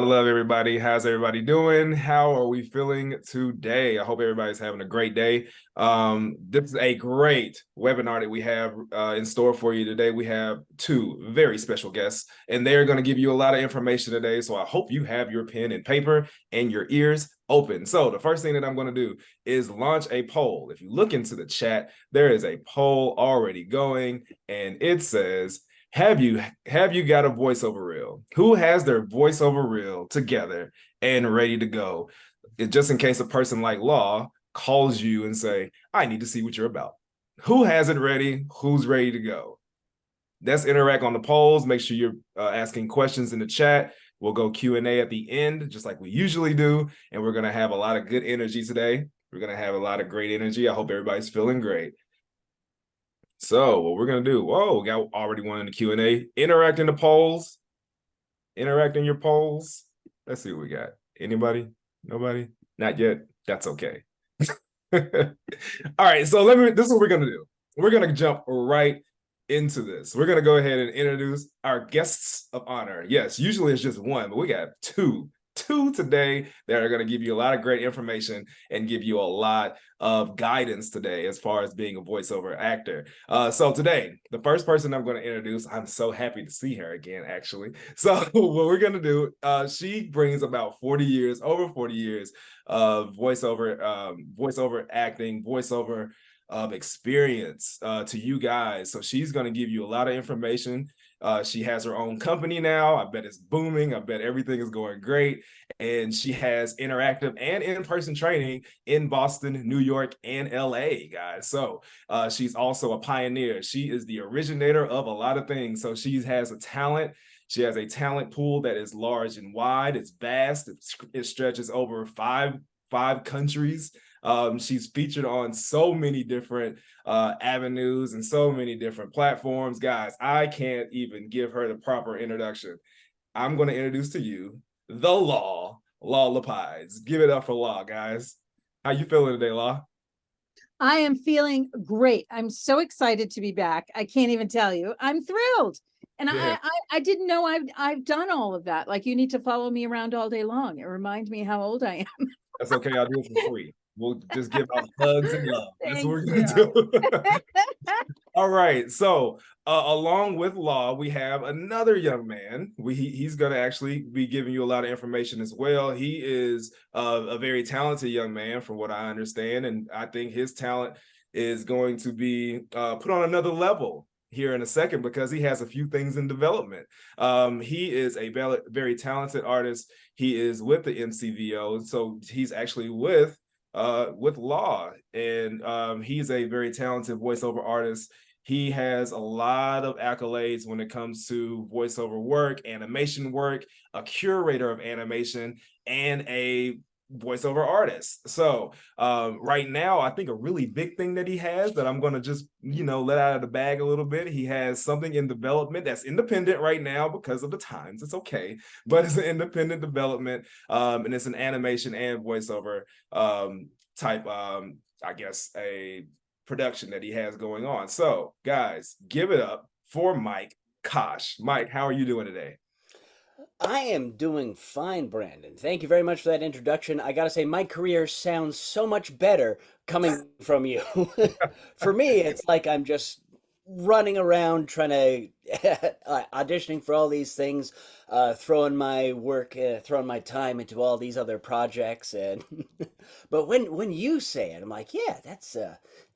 Love everybody. How's everybody doing? How are we feeling today? I hope everybody's having a great day. This is a great webinar that we have in store for you today. We have two very special guests, and they're going to give you a lot of information today. So I hope you have your pen and paper and your ears open. So the first thing that I'm going to do is launch a poll. If you look into the chat, there is a poll already going, and it says, have you got a voiceover reel? Who has their voiceover reel together and ready to go? Just in case a person like Law calls you and say, I need to see what you're about. Who has it ready? Who's ready to go? Let's interact on the polls. Make sure you're asking questions in the chat. We'll go Q&A at the end, just like we usually do. And we're going to have a lot of good energy today. We're going to have a lot of great energy. I hope everybody's feeling great. So what we're going to do, whoa, we got already one in the Q&A. Interact in the polls. Interact in your polls. Let's see what we got. Anybody? Nobody? Not yet? That's okay. All right, so this is what we're going to do. We're going to jump right into this. We're going to go ahead and introduce our guests of honor. Yes, usually it's just one, but we got two today that are going to give you a lot of great information and give you a lot of guidance today as far as being a voiceover actor. So today, the first person I'm going to introduce, I'm so happy to see her again, actually. So what we're going to do, she brings about over 40 years of voiceover acting, voiceover experience to you guys. So she's going to give you a lot of information. She has her own company now. I bet it's booming. I bet everything is going great. And she has interactive and in-person training in Boston, New York, and LA, guys. So she's also a pioneer. She is the originator of a lot of things. So she has a talent. She has a talent pool that is large and wide. It's vast. It stretches over five countries. She's featured on so many different avenues and so many different platforms. Guys, I can't even give her the proper introduction. I'm going to introduce to you the Law Lapides. Give it up for Law, guys. How you feeling today, Law? I am feeling great. I'm so excited to be back. I can't even tell you. I'm thrilled. And yeah. I didn't know I've done all of that. Like, you need to follow me around all day long. It reminds me how old I am. That's okay. I'll do it for free. We'll just give out hugs and love. That's what we're going to do. All right. So along with Law, we have another young man. He's going to actually be giving you a lot of information as well. He is a very talented young man from what I understand. And I think his talent is going to be put on another level here in a second because he has a few things in development. He is a very talented artist. He is with the MCVO. So he's actually with Law, and he's a very talented voiceover artist. He has a lot of accolades when it comes to voiceover work, animation work, a curator of animation, and a voiceover artist. So right now, I think a really big thing that he has that I'm going to just, let out of the bag a little bit. He has something in development that's independent right now because of the times. It's okay, but it's an independent development, and it's an animation and voiceover type, I guess, a production that he has going on. So guys, give it up for Mike Cosh. Mike, how are you doing today? I am doing fine, Brandon. Thank you very much for that introduction. I gotta say, my career sounds so much better coming from you. For me, it's like I'm just running around trying to auditioning for all these things, throwing my work, throwing my time into all these other projects, and but when you say it, I'm like, yeah, that's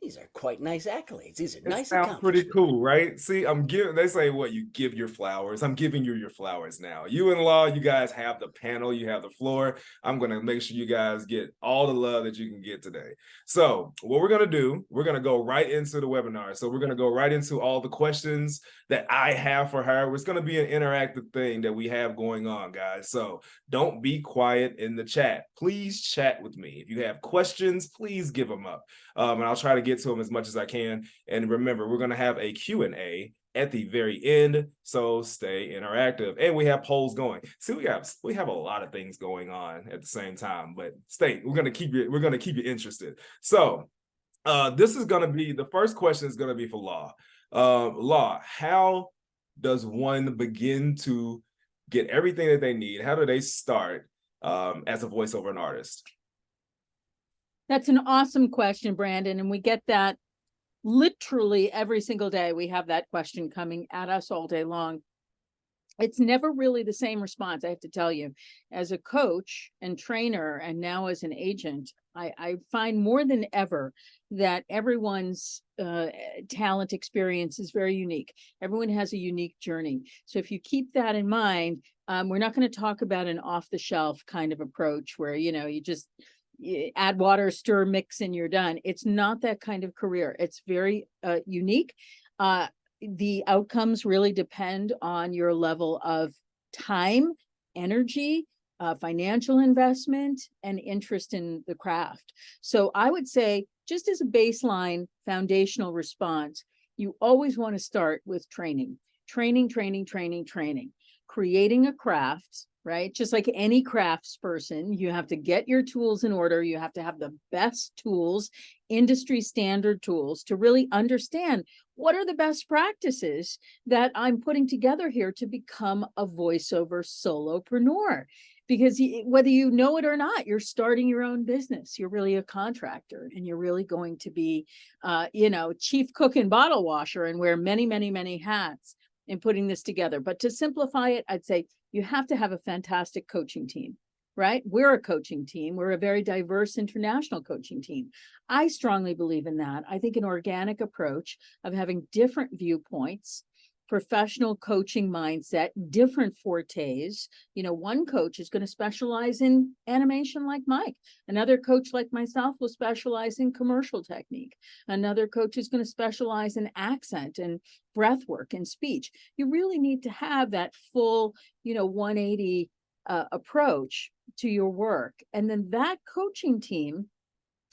these are quite nice accolades. These are nice accomplishments. Pretty cool, right? See, they say what you give your flowers. I'm giving you your flowers now. You and Law, you guys have the panel, you have the floor. I'm gonna make sure you guys get all the love that you can get today. So what we're gonna do, we're gonna go right into the webinar. So we're gonna go right into all the questions that I have for her. It's gonna be an interactive thing that we have going on, guys. So don't be quiet in the chat. Please chat with me. If you have questions, please give them up. And I'll try to get to them as much as I can. And remember, we're going to have a Q&A at the very end, so stay interactive. And we have polls going. See, we have a lot of things going on at the same time, but we're going to keep you interested. So this is going to be, the first question is going to be for Law. Law, how does one begin to get everything that they need? How do they start as a voiceover artist? That's an awesome question, Brandon. And we get that literally every single day. We have that question coming at us all day long. It's never really the same response, I have to tell you. As a coach and trainer, and now as an agent, I find more than ever that everyone's talent experience is very unique. Everyone has a unique journey. So if you keep that in mind, we're not going to talk about an off-the-shelf kind of approach where, you just add water, stir, mix, and you're done. It's not that kind of career. It's very unique. The outcomes really depend on your level of time, energy, financial investment, and interest in the craft. So I would say, just as a baseline foundational response, you always want to start with training, creating a craft, right? Just like any crafts person, you have to get your tools in order. You have to have the best tools, industry standard tools, to really understand what are the best practices that I'm putting together here to become a voiceover solopreneur. Because whether you know it or not, you're starting your own business. You're really a contractor, and you're really going to be, chief cook and bottle washer, and wear many, many, many hats in putting this together. But to simplify it, I'd say you have to have a fantastic coaching team, right? We're a coaching team. We're a very diverse international coaching team. I strongly believe in that. I think an organic approach of having different viewpoints, professional coaching mindset, different fortes. One coach is going to specialize in animation like Mike. Another coach like myself will specialize in commercial technique. Another coach is going to specialize in accent and breath work and speech. You really need to have that full, 180 approach to your work. And then that coaching team,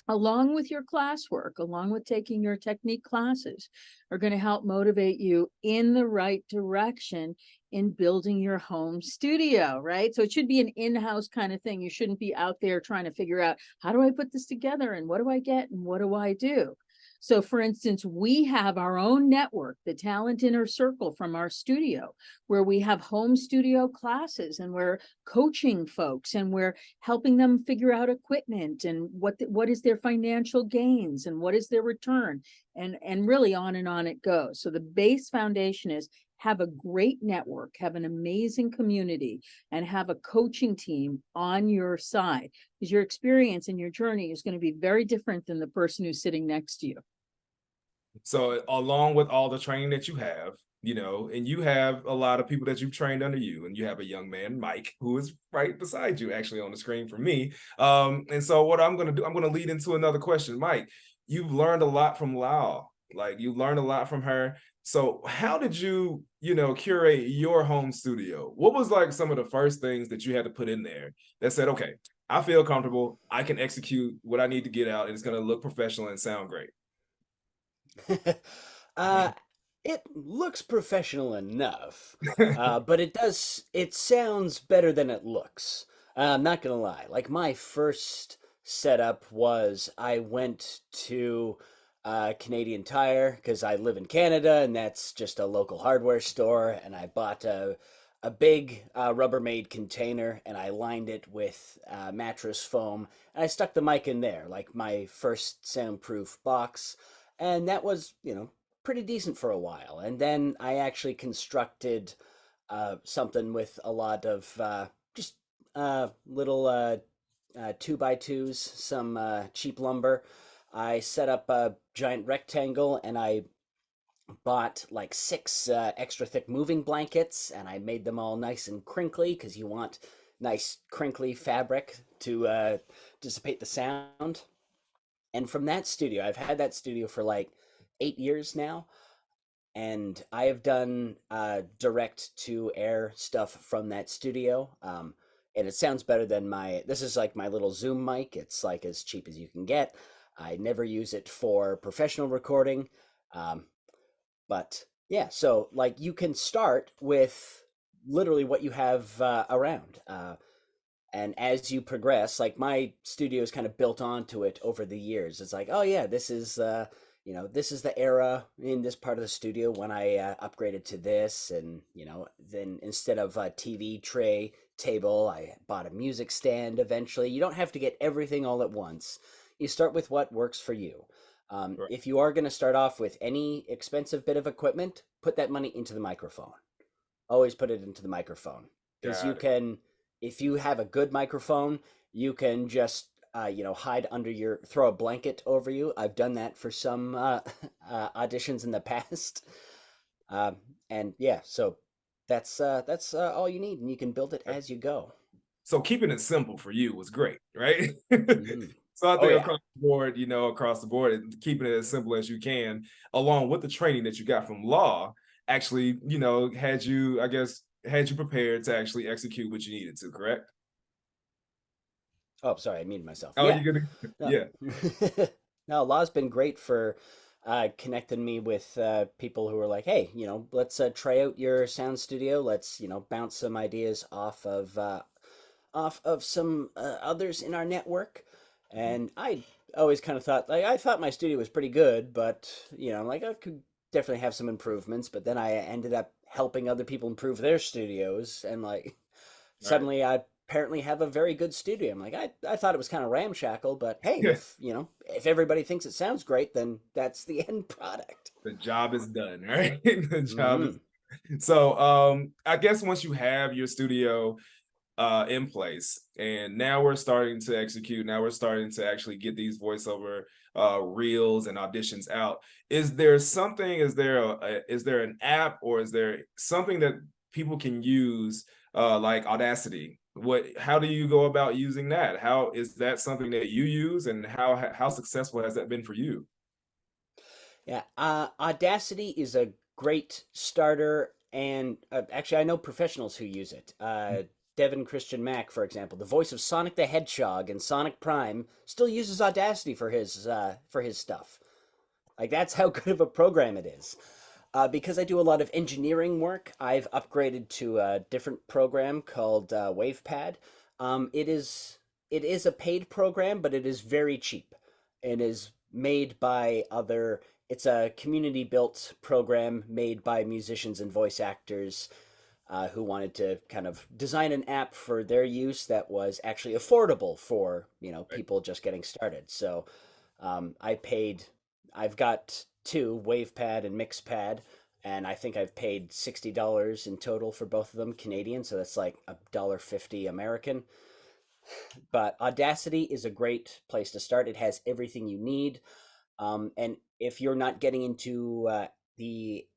along with your classwork, along with taking your technique classes, are going to help motivate you in the right direction in building your home studio, right? So it should be an in-house kind of thing. You shouldn't be out there trying to figure out, how do I put this together, and what do I get, and what do I do? So for instance, we have our own network, the Talent Inner Circle, from our studio, where we have home studio classes, and we're coaching folks, and we're helping them figure out equipment, and what is their financial gains, and what is their return, and really on and on it goes. So the base foundation is have a great network, have an amazing community, and have a coaching team on your side, because your experience and your journey is going to be very different than the person who's sitting next to you. So along with all the training that you have, and you have a lot of people that you've trained under you, and you have a young man, Mike, who is right beside you actually on the screen for me. And so what I'm going to do, I'm going to lead into another question. Mike, you've learned a lot from Lau. Like, you learned a lot from her. So how did you, curate your home studio? What was like some of the first things that you had to put in there that said, okay, I feel comfortable, I can execute what I need to get out, and it's going to look professional and sound great? It looks professional enough, but it sounds better than it looks. I'm not gonna lie. Like, my first setup was, I went to Canadian Tire, because I live in Canada, and that's just a local hardware store, and I bought a big Rubbermaid container, and I lined it with mattress foam, and I stuck the mic in there, like my first soundproof box, and that was, pretty decent for a while. And then I actually constructed something with a lot of just little 2x2s, some cheap lumber. I set up a giant rectangle, and I bought like 6 extra thick moving blankets, and I made them all nice and crinkly, because you want nice crinkly fabric to dissipate the sound. And from that studio, I've had that studio for like 8 years now, and I have done direct to air stuff from that studio. And it sounds better than this is like my little Zoom mic. It's like as cheap as you can get. I never use it for professional recording. But yeah, so like, you can start with literally what you have around. And as you progress, like, my studio is kind of built onto it over the years. It's like, oh yeah, this is you know, this is the era in this part of the studio when I upgraded to this. And, you know, then instead of a TV tray table, I bought a music stand eventually. You don't have to get everything all at once. You start with what works for you. Right. If you are going to start off with any expensive bit of equipment, put that money into the microphone. Always put it into the microphone. Because you can, if you have a good microphone, you can just you know, hide under your, throw a blanket over you. I've done that for some auditions in the past. And yeah, so that's all you need, and you can build it as you go. So keeping it simple for you was great, right? Mm-hmm. So I Oh think yeah. across the board, you know, across the board, keeping it as simple as you can, along with the training that you got from law, actually, you know, had you, I guess, had you prepared to actually execute what you needed to, correct? Oh, sorry, I muted myself. Oh, Yeah. you gonna, No, yeah, no, law's been great for connecting me with people who are like, hey, you know, let's try out your sound studio. Let's, you know, bounce some ideas off of some others in our network. And I always kind of thought, like, I thought my studio was pretty good, but you know, like I could definitely have some improvements. But then I ended up helping other people improve their studios, and like right. suddenly I apparently have a very good studio. I'm like, I thought it was kind of ramshackle, but hey, if you know, if everybody thinks it sounds great, then that's the end product. The job is done, right? The job Hmm. is so I guess once you have your studio in place and now we're starting to execute, now we're starting to actually get these voiceover reels and auditions out. Is there something, is there an app or is there something that people can use like Audacity? How do you go about using that? How is that something that you use, and how successful has that been for you? Yeah, Audacity is a great starter, and actually, I know professionals who use it. Devin Christian Mack, for example, the voice of Sonic the Hedgehog in Sonic Prime, still uses Audacity for his stuff. Like that's how good of a program it is. Because I do a lot of engineering work, I've upgraded to a different program called WavePad. It is a paid program, but it is very cheap. It is made by other. It's a community built program made by musicians and voice actors who wanted to kind of design an app for their use that was actually affordable for, you know, Right. people just getting started. So I paid. I've got two, WavePad and MixPad, and I think I've paid $60 in total for both of them Canadian. So that's like $1.50 American. But Audacity is a great place to start. It has everything you need. And if you're not getting into the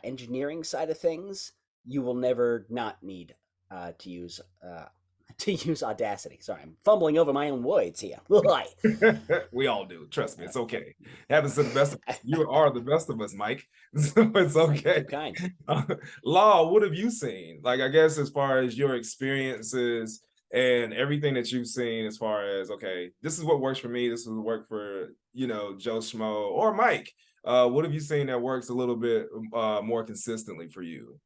engineering side of things, you will never not need to use to use Audacity. Sorry, I'm fumbling over my own words here. We all do. Trust me, it's okay. Happens to the best of us. You are the best of us, Mike. So it's okay. Too kind. Uh, Law, what have you seen? Like, I guess as far as your experiences and everything that you've seen, as far as okay, this is what works for me. This is what work for Joe Schmo or Mike. What have you seen that works a little bit more consistently for you?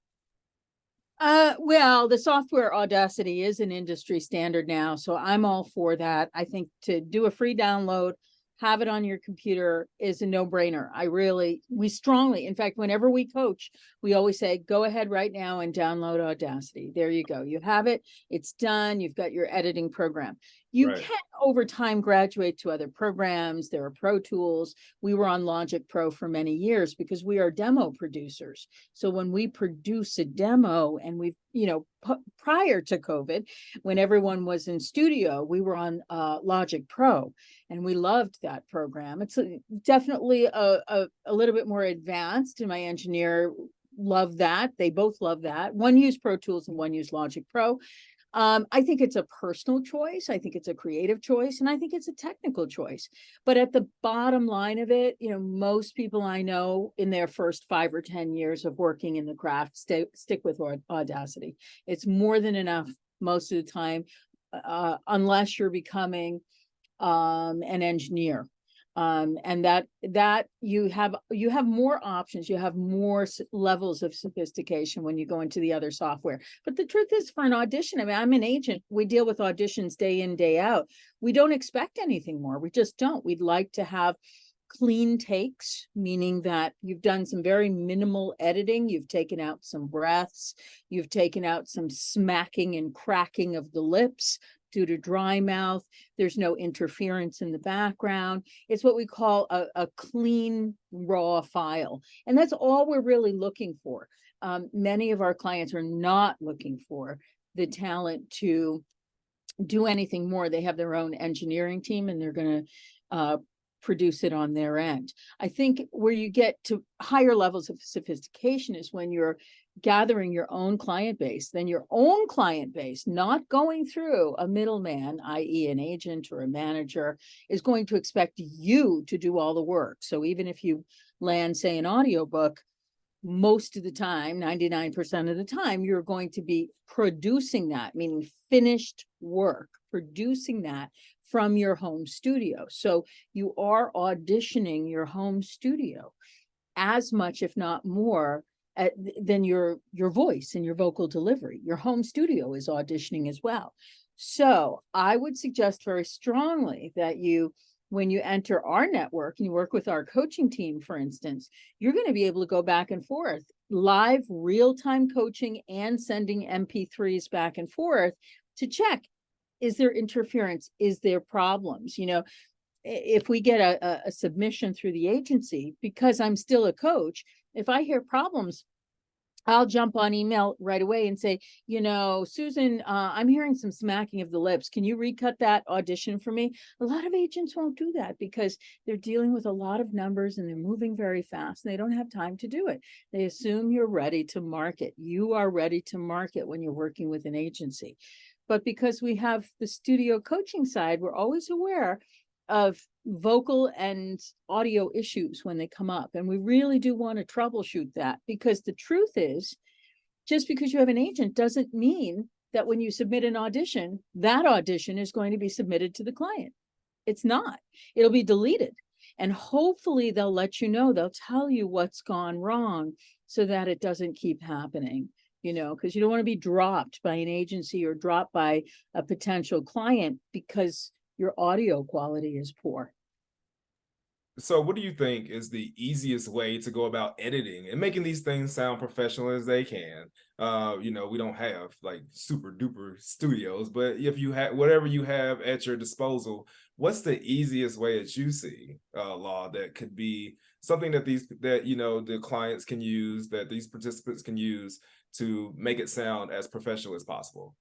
Well, the software Audacity is an industry standard now, so I'm all for that. I think to do a free download, have it on your computer is a no-brainer. We strongly, in fact, whenever we coach, we always say, go ahead right now and download Audacity. There you go. You have it. It's done. You've got your editing program. You Right. can over time graduate to other programs. There are Pro Tools. We were on Logic Pro for many years because we are demo producers. So when we produce a demo, and we've, prior to COVID, when everyone was in studio, we were on Logic Pro, and we loved that program. It's definitely a little bit more advanced, and my engineer loved that. They both love that. One used Pro Tools and one used Logic Pro. I think it's a personal choice. I think it's a creative choice, and I think it's a technical choice. But at the bottom line of it, most people I know in their first 5 or 10 years of working in the craft stick with Audacity. It's more than enough most of the time, unless you're becoming an engineer. And that you have more options, you have more levels of sophistication when you go into the other software. But the truth is, for an audition, I mean, I'm an agent, we deal with auditions day in, day out. We don't expect anything more. We just don't. We'd like to have clean takes, meaning that you've done some very minimal editing. You've taken out some breaths. You've taken out some smacking and cracking of the lips due to dry mouth. There's no interference in the background. It's what we call a clean, raw file. And that's all we're really looking for. Many of our clients are not looking for the talent to do anything more. They have their own engineering team and they're going to produce it on their end. I think where you get to higher levels of sophistication is when you're gathering your own client base, then your own client base, not going through a middleman, i.e. an agent or a manager, is going to expect you to do all the work. So even if you land, say, an audiobook, most of the time, 99% of the time, you're going to be producing that, meaning finished work, producing that from your home studio. So you are auditioning your home studio as much, if not more, than your voice and your vocal delivery. Your home studio is auditioning as well. So I would suggest very strongly that you, when you enter our network and you work with our coaching team, for instance, you're going to be able to go back and forth, live real-time coaching and sending MP3s back and forth to check, is there interference? Is there problems? You know, if we get a submission through the agency, because I'm still a coach, if I hear problems, I'll jump on email right away and say, you know, Susan, I'm hearing some smacking of the lips. Can you recut that audition for me? A lot of agents won't do that because they're dealing with a lot of numbers and they're moving very fast and they don't have time to do it. They assume you're ready to market. You are ready to market when you're working with an agency. But because we have the studio coaching side, we're always aware of vocal and audio issues when they come up. And we really do want to troubleshoot that, because the truth is, just because you have an agent doesn't mean that when you submit an audition, that audition is going to be submitted to the client. It's not. It'll be deleted. And hopefully they'll let you know, they'll tell you what's gone wrong so that it doesn't keep happening. You know, because you don't want to be dropped by an agency or dropped by a potential client because your audio quality is poor. So what do you think is the easiest way to go about editing and making these things sound professional as they can? You know, we don't have like super duper studios, but if you have whatever you have at your disposal, what's the easiest way that you see, Law, that could be something that you know, the clients can use, that these participants can use to make it sound as professional as possible?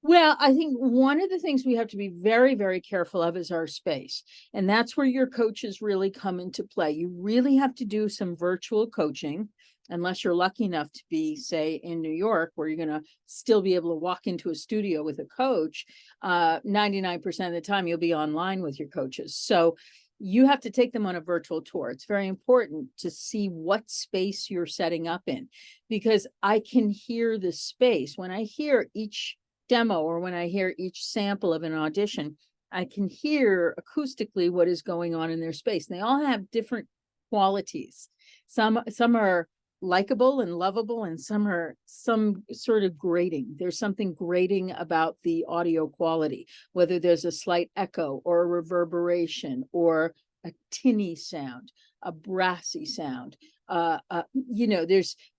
Well, I think one of the things we have to be very, very careful of is our space. And that's where your coaches really come into play. You really have to do some virtual coaching, unless you're lucky enough to be, say, in New York, where you're going to still be able to walk into a studio with a coach. 99% of the time, you'll be online with your coaches. So you have to take them on a virtual tour. It's very important to see what space you're setting up in, because I can hear the space. When I hear each demo or when I hear each sample of an audition, I can hear acoustically what is going on in their space. And they all have different qualities. Some are likable and lovable, and some are some sort of grating. There's something grating about the audio quality, whether there's a slight echo or a reverberation or a tinny sound, a brassy sound. You know,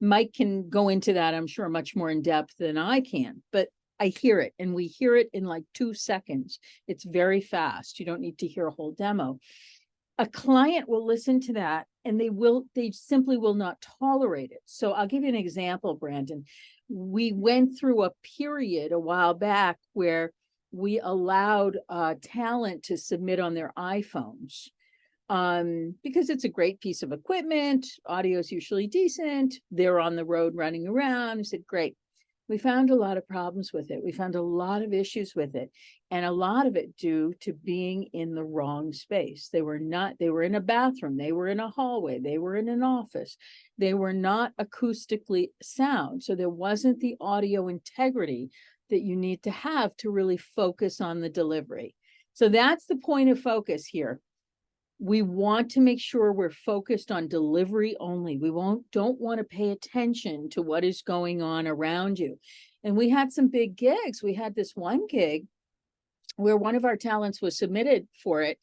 Mike can go into that, I'm sure, much more in depth than I can, but I hear it, and we hear it in like 2 seconds. It's very fast. You don't need to hear a whole demo. A client will listen to that and they simply will not tolerate it. So I'll give you an example, Brandon. We went through a period a while back where we allowed talent to submit on their iPhones because it's a great piece of equipment. Audio is usually decent. They're on the road running around. I said, great. We found a lot of problems with it. We found a lot of issues with it, and a lot of it due to being in the wrong space. They were in a bathroom, they were in a hallway, they were in an office. They were not acoustically sound. So there wasn't the audio integrity that you need to have to really focus on the delivery. So that's the point of focus here. We want to make sure we're focused on delivery only. We don't want to pay attention to what is going on around you. And we had some big gigs. We had this one gig where one of our talents was submitted for it.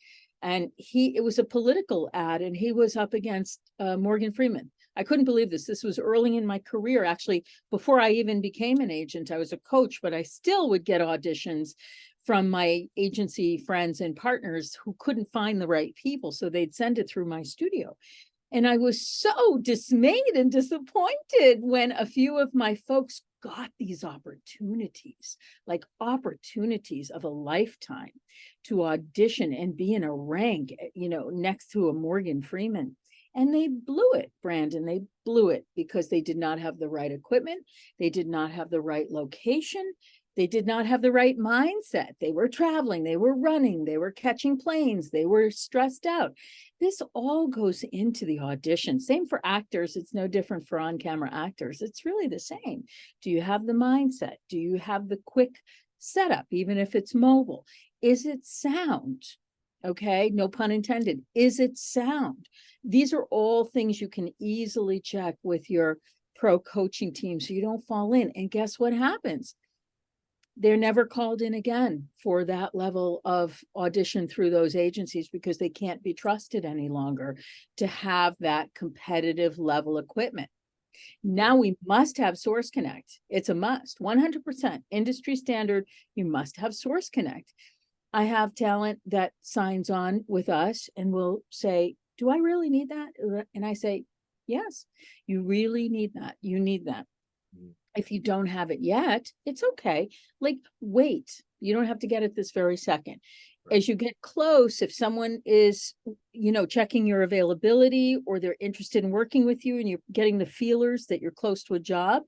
And it was a political ad, and he was up against Morgan Freeman. I couldn't believe this. This was early in my career. Actually, before I even became an agent, I was a coach, but I still would get auditions from my agency friends and partners who couldn't find the right people. So they'd send it through my studio. And I was so dismayed and disappointed when a few of my folks got these opportunities, like opportunities of a lifetime to audition and be in a rank, next to a Morgan Freeman. And they blew it, Brandon. They blew it because they did not have the right equipment. They did not have the right location. They did not have the right mindset. They were traveling, they were running, they were catching planes, they were stressed out. This all goes into the audition. Same for actors. It's no different for on-camera actors. It's really the same. Do you have the mindset? Do you have the quick setup, even if it's mobile? Is it sound? Okay, no pun intended. Is it sound? These are all things you can easily check with your pro coaching team so you don't fall in. And guess what happens? They're never called in again for that level of audition through those agencies because they can't be trusted any longer to have that competitive level equipment. Now we must have Source Connect. It's a must, 100% industry standard. You must have Source Connect. I have talent that signs on with us and will say, do I really need that? And I say, yes, you really need that. You need that. If you don't have it yet, it's okay. Like, wait, you don't have to get it this very second. As you get close, if someone is, checking your availability or they're interested in working with you and you're getting the feelers that you're close to a job,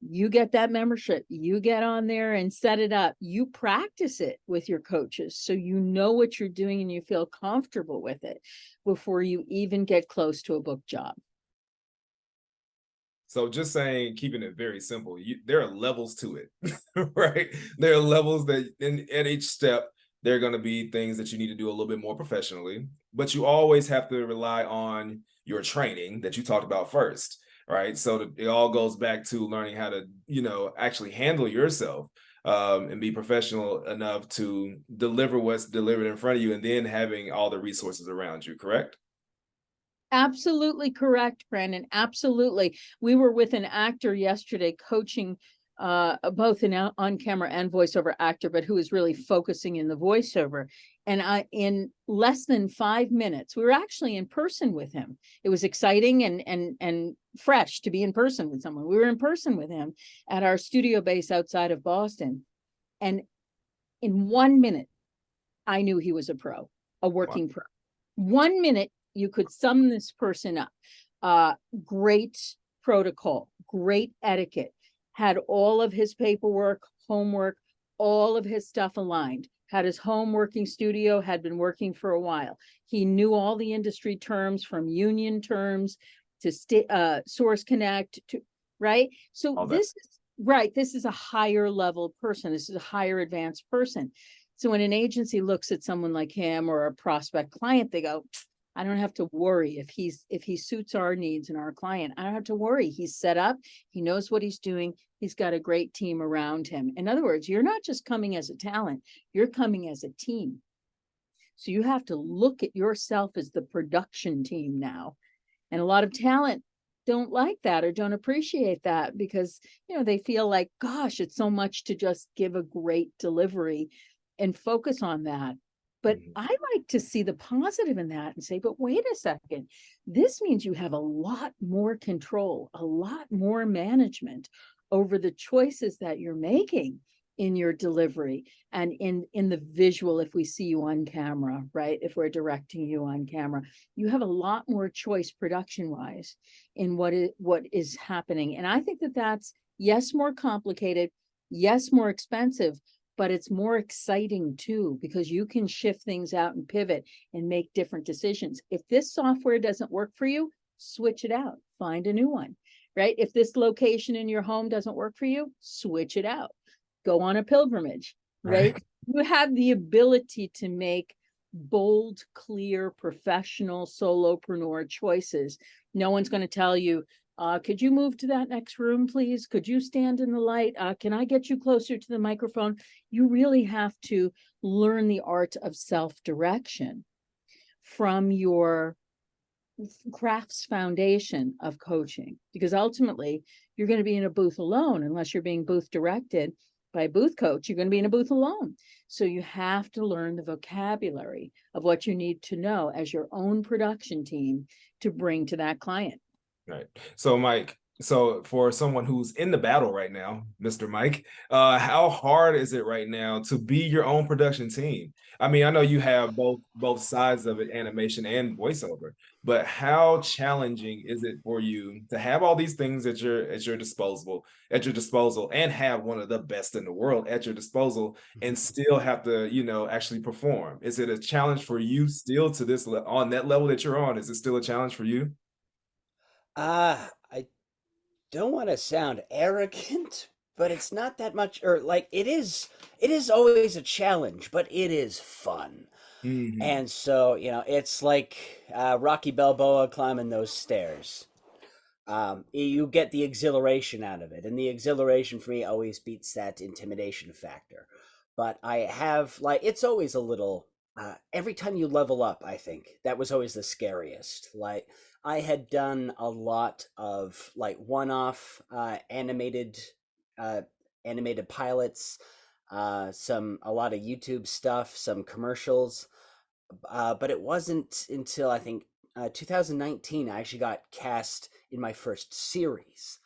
you get that membership, you get on there and set it up. You practice it with your coaches so you know what you're doing and you feel comfortable with it before you even get close to a book job. So just saying, keeping it very simple, there are levels to it, right? There are levels that at each step, there are going to be things that you need to do a little bit more professionally, but you always have to rely on your training that you talked about first, right? So it all goes back to learning how to, actually handle yourself and be professional enough to deliver what's delivered in front of you and then having all the resources around you, correct? Absolutely correct, Brandon. Absolutely. We were with an actor yesterday coaching both an on-camera and voiceover actor, but who is really focusing in the voiceover. And in less than 5 minutes, we were actually in person with him. It was exciting and fresh to be in person with someone. We were in person with him at our studio base outside of Boston. And in 1 minute, I knew he was a pro, a working pro. 1 minute, you could sum this person up. Great protocol, great etiquette, had all of his paperwork, homework, all of his stuff aligned, had his home working studio, had been working for a while. He knew all the industry terms from union terms to Source Connect, right? So this is a higher level person. This is a higher advanced person. So when an agency looks at someone like him or a prospect client, they go, I don't have to worry if he suits our needs and our client. I don't have to worry. He's set up. He knows what he's doing. He's got a great team around him. In other words, you're not just coming as a talent, you're coming as a team. So you have to look at yourself as the production team now. And a lot of talent don't like that or don't appreciate that because, they feel like, gosh, it's so much to just give a great delivery and focus on that. But I like to see the positive in that and say, but wait a second, this means you have a lot more control, a lot more management over the choices that you're making in your delivery and in the visual. If we see you on camera, right? If we're directing you on camera, you have a lot more choice production wise in what is happening. And I think that that's, yes, more complicated, yes, more expensive, but it's more exciting too, because you can shift things out and pivot and make different decisions. If this software doesn't work for you, switch it out, find a new one, right? If this location in your home doesn't work for you, switch it out, go on a pilgrimage, right? You have the ability to make bold, clear, professional solopreneur choices. No one's going to tell you, could you move to that next room, please? Could you stand in the light? Can I get you closer to the microphone? You really have to learn the art of self-direction. from your crafts foundation of coaching, because ultimately you're going to be in a booth alone unless you're being booth directed by a booth coach. You're going to be in a booth alone. So you have to learn the vocabulary of what you need to know as your own production team to bring to that client. Right. So Mike, so for someone who's in the battle right now, Mr. Mike, how hard is it right now to be your own production team? I mean, I know you have both sides of it, animation and voiceover, but how challenging is it for you to have all these things at your disposal and have one of the best in the world at your disposal and still have to, actually perform? Is it a challenge for you still to this on that level that you're on? Is it still a challenge for you? I don't want to sound arrogant, but it's not that much, or like it is always a challenge, but it is fun. Mhm. And so, it's like Rocky Balboa climbing those stairs. You get the exhilaration out of it, and the exhilaration for me always beats that intimidation factor. But I have like it's always a little every time you level up, I think that was always the scariest. Like I had done a lot of like one-off uh, animated pilots, a lot of YouTube stuff, some commercials, but it wasn't until I think 2019 I actually got cast in my first series,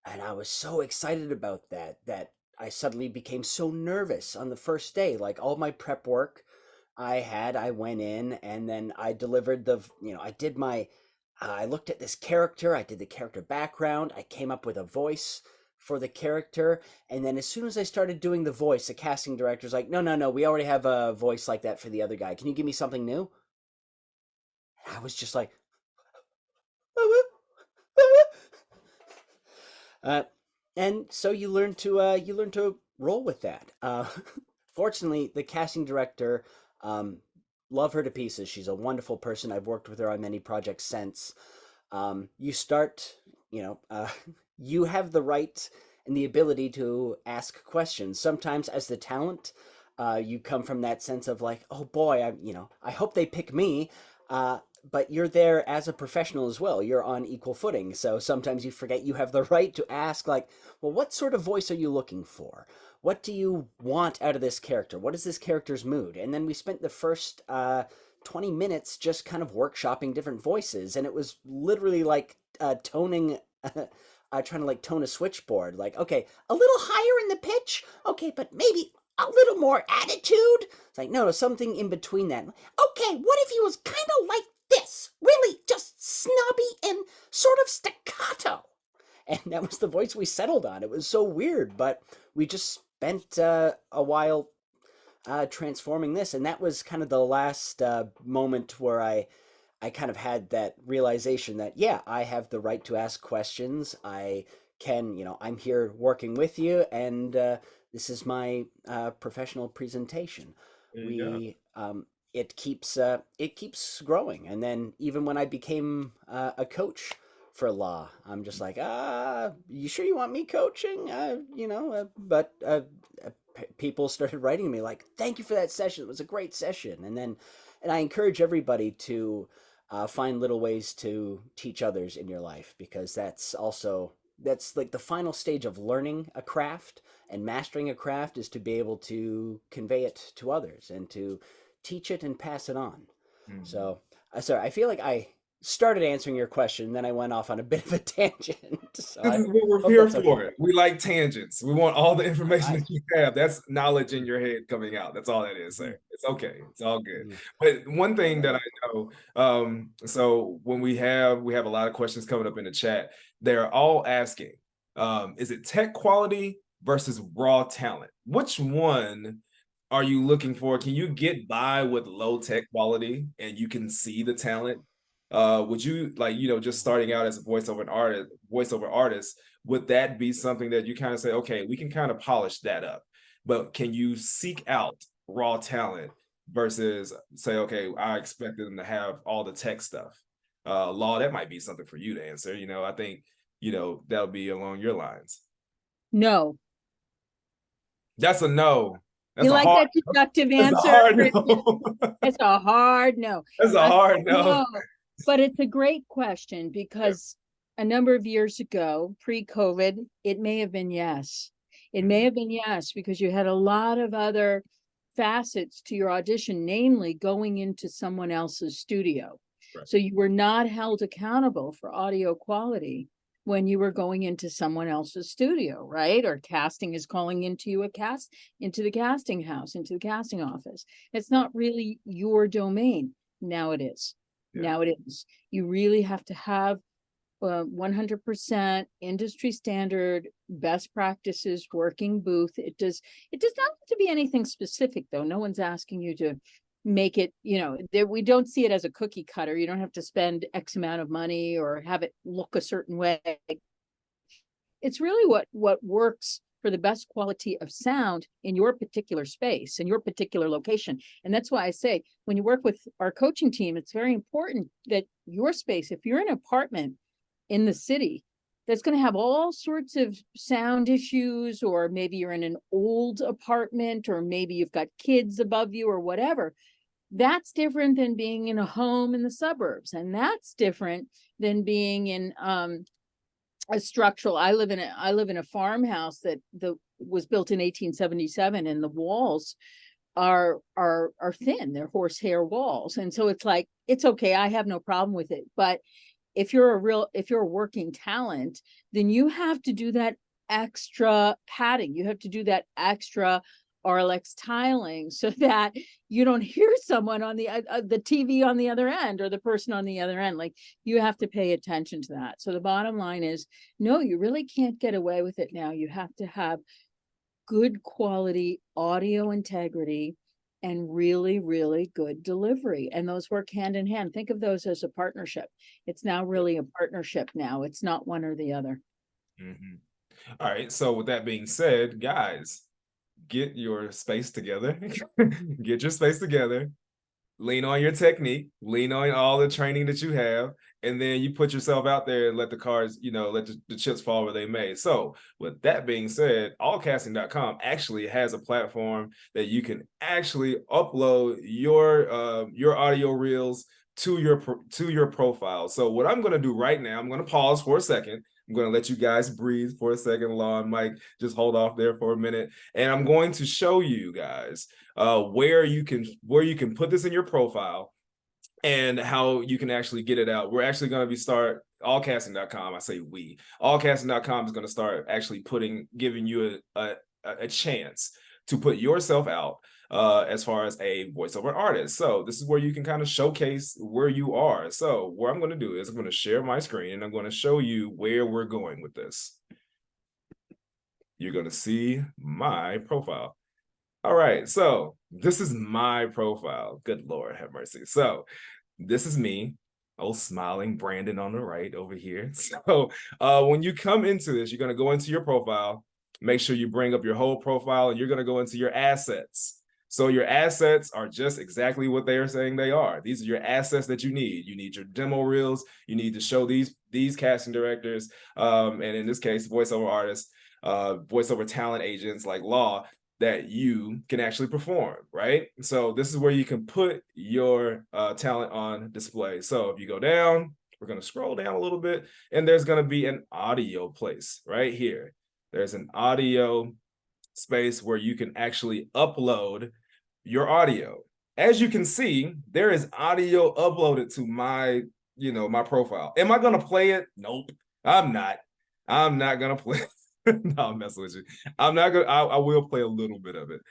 and I was so excited about that I suddenly became so nervous on the first day. Like all my prep work I went in and then I delivered I did my I looked at this character, I did the character background, I came up with a voice for the character, and then as soon as I started doing the voice, the casting director's like, "No, no, no, we already have a voice like that for the other guy. Can you give me something new?" I was just like, uh, and so you learn to roll with that. Fortunately, the casting director, um, love her to pieces. She's a wonderful person. I've worked with her on many projects since. You start, you know, uh, you have the right and the ability to ask questions. Sometimes, as the talent, you come from that sense of like, oh boy, I hope they pick me. Uh, but you're there as a professional as well. You're on equal footing. So sometimes you forget you have the right to ask, like, well, what sort of voice are you looking for? What do you want out of this character? What is this character's mood? And then we spent the first 20 minutes just kind of workshopping different voices. And it was literally like toning. Trying to like tone a switchboard, like, okay, a little higher in the pitch, okay, but maybe a little more attitude. It's like, no, something in between that. Okay, what if he was kind of like this, really just snobby and sort of staccato? And that was the voice we settled on. It was so weird, but we just spent a while transforming this, and that was kind of the last moment where I kind of had that realization that, yeah, I have the right to ask questions. I can, I'm here working with you, and this is my professional presentation. There you go. We it keeps growing, and then even when I became a coach for law, I'm just like, you sure you want me coaching? People started writing me like, thank you for that session. It was a great session, and I encourage everybody to find little ways to teach others in your life, because that's like the final stage of learning a craft and mastering a craft, is to be able to convey it to others and to teach it and pass it on. Mhm. So sorry, I feel like I started answering your question, then I went off on a bit of a tangent. So This I is what we're hope here that's for. okay. We like tangents. We want all the All information right. that you have. That's knowledge in your head coming out. That's all that is, sir. It's okay. It's all good. Mhm. But one All thing that I right. know, so when we have a lot of questions coming up in the chat, they're all asking, is it tech quality versus raw talent? Which one are you looking for? Can you get by with low tech quality and you can see the talent? Would you like, just starting out as a voiceover artist, would that be something that you kind of say, okay, we can kind of polish that up, but can you seek out raw talent versus say, okay, I expected them to have all the tech stuff? Law, that might be something for you to answer. I think, that'll be along your lines. No. That's a no. That's You a like hard, that deductive that's a answer? hard no. It's a hard no. That's a hard no. No, but it's a great question Yeah. because a number of years ago, pre-COVID, it may have been yes. It may have been yes, because you had a lot of other facets to your audition, namely going into someone else's studio. Right. So you were not held accountable for audio quality when you were going into someone else's studio, right? Or casting is calling into you into the casting house, into the casting office. It's not really your domain. Now it is. Yeah. Now it is. You really have to have 100% industry standard best practices working booth. It does not have to be anything specific though. No one's asking you to make it, we don't see it as a cookie cutter. You don't have to spend X amount of money or have it look a certain way. It's really what works for the best quality of sound in your particular space, in your particular location. And that's why I say, when you work with our coaching team, it's very important that your space, if you're in an apartment in the city that's going to have all sorts of sound issues, or maybe you're in an old apartment, or maybe you've got kids above you or whatever, that's different than being in a home in the suburbs. And that's different than being in a structural. I live in a farmhouse that was built in 1877, and the walls are thin. They're horsehair walls. And so it's like, it's okay, I have no problem with it. But if you're a working talent, then you have to do that extra padding. You have to do that extra RLX tiling so that you don't hear someone on the TV on the other end, or the person on the other end. Like, you have to pay attention to that. So the bottom line is, no, you really can't get away with it now. You have to have good quality audio integrity and really, really good delivery. And those work hand in hand. Think of those as a partnership. It's now really a partnership now. It's not one or the other. All right. So with that being said, guys, get your space together. Get your space together. Lean on your technique. Lean on all the training that you have. And then you put yourself out there and let the cards, let the chips fall where they may. So with that being said, allcasting.com actually has a platform that you can actually upload your audio reels to your profile. So what I'm going to do right now, I'm going to pause for a second. I'm going to let you guys breathe for a second. Law and Mike, just hold off there for a minute. And I'm going to show you guys where you can put this in your profile and how you can actually get it out. We're actually going to start allcasting.com. I say we. Allcasting.com is going to start actually giving you a chance to put yourself out as far as a voiceover artist. So this is where you can kind of showcase where you are. So what I'm going to do is I'm going to share my screen and I'm going to show you where we're going with this. You're going to see my profile. All right, so this is my profile. Good Lord, have mercy. So this is me, old smiling Brandon on the right over here. So when you come into this, you're going to go into your profile, make sure you bring up your whole profile, and you're going to go into your assets. So your assets are just exactly what they are saying they are. These are your assets that you need. You need your demo reels. You need to show these casting directors, and in this case, voiceover artists, voiceover talent agents like Law, that you can actually perform, right? So this is where you can put your talent on display. So if you go down, we're going to scroll down a little bit, and there's going to be an audio place right here. There's an audio space where you can actually upload your audio. As you can see, there is audio uploaded to my, my profile. Am I going to play it? Nope, I'm not. I'm not going to play it. No, I'm messing with you. I'm not gonna. I will play a little bit of it,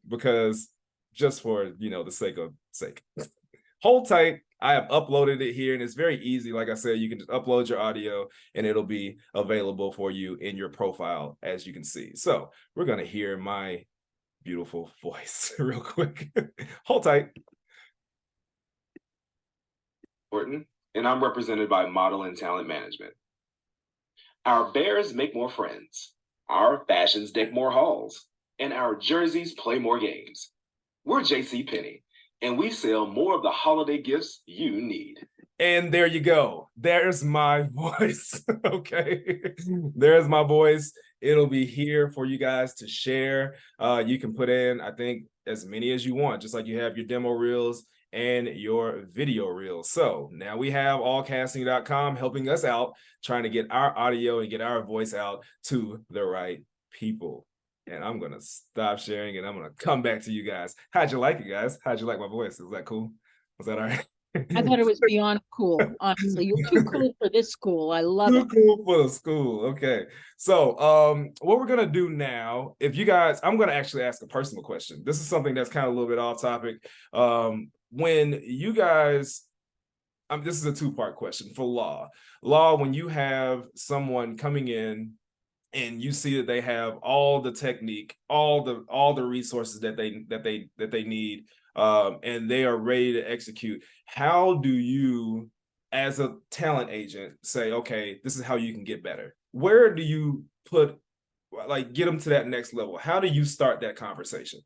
because just for the sake. Hold tight. I have uploaded it here, and it's very easy. Like I said, you can just upload your audio, and it'll be available for you in your profile, as you can see. So we're gonna hear my beautiful voice real quick. Hold tight. Horton, and I'm represented by Model and Talent Management. Our bears make more friends, our fashions deck more halls, and our jerseys play more games. We're JCPenney, and we sell more of the holiday gifts you need. And there you go. There's my voice, okay? There's my voice. It'll be here for you guys to share. You can put in, I think, as many as you want, just like you have your demo reels and your video reels. So now we have allcasting.com helping us out, trying to get our audio and get our voice out to the right people. And I'm going to stop sharing and I'm going to come back to you guys. How'd you like it, guys? How'd you like my voice? Is that cool? Was that all right? I thought it was beyond cool. Honestly, you're too cool for this school. I love Too it. cool for the school. Okay. So what we're gonna do now, if you guys, I'm gonna actually ask a personal question. This is something that's kind of a little bit off topic. When you guys, this is a two-part question for Law, when you have someone coming in and you see that they have all the technique, all the resources that they need, and they are ready to execute, how do you, as a talent agent, say, okay, this is how you can get better? Where do you put, like, get them to that next level? How do you start that conversation?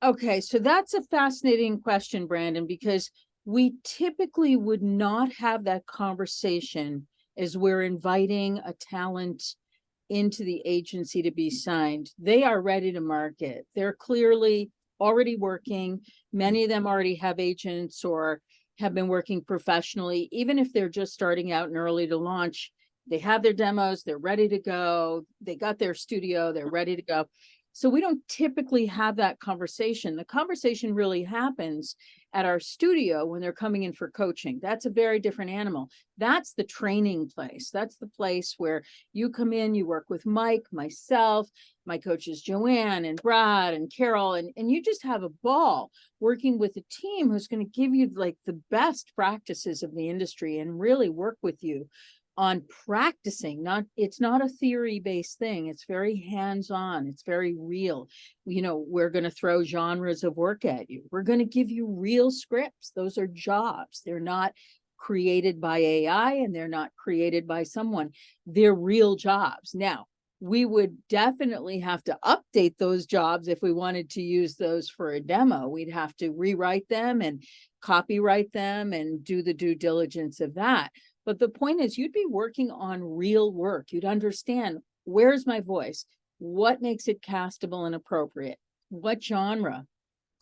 Okay, so that's a fascinating question, Brandon, because we typically would not have that conversation as we're inviting a talent into the agency to be signed. They are ready to market. They're clearly already working. Many of them already have agents or have been working professionally. Even if they're just starting out and early to launch, they have their demos, they're ready to go. They got their studio, they're ready to go. So we don't typically have that conversation. The conversation really happens at our studio when they're coming in for coaching. That's a very different animal. That's the training place. That's the place where you come in, you work with Mike, myself, my coaches, Joanne and Brad and Carol, and you just have a ball working with a team who's going to give you like the best practices of the industry and really work with you on practicing. It's not a theory-based thing. It's very hands-on. It's very real. You know, we're going to throw genres of work at you. We're going to give you real scripts. Those are jobs. They're not created by AI and they're not created by someone. They're real jobs. Now, we would definitely have to update those jobs if we wanted to use those for a demo. We'd have to rewrite them and copyright them and do the due diligence of that. But the point is, you'd be working on real work. You'd understand, where's my voice? What makes it castable and appropriate? What genre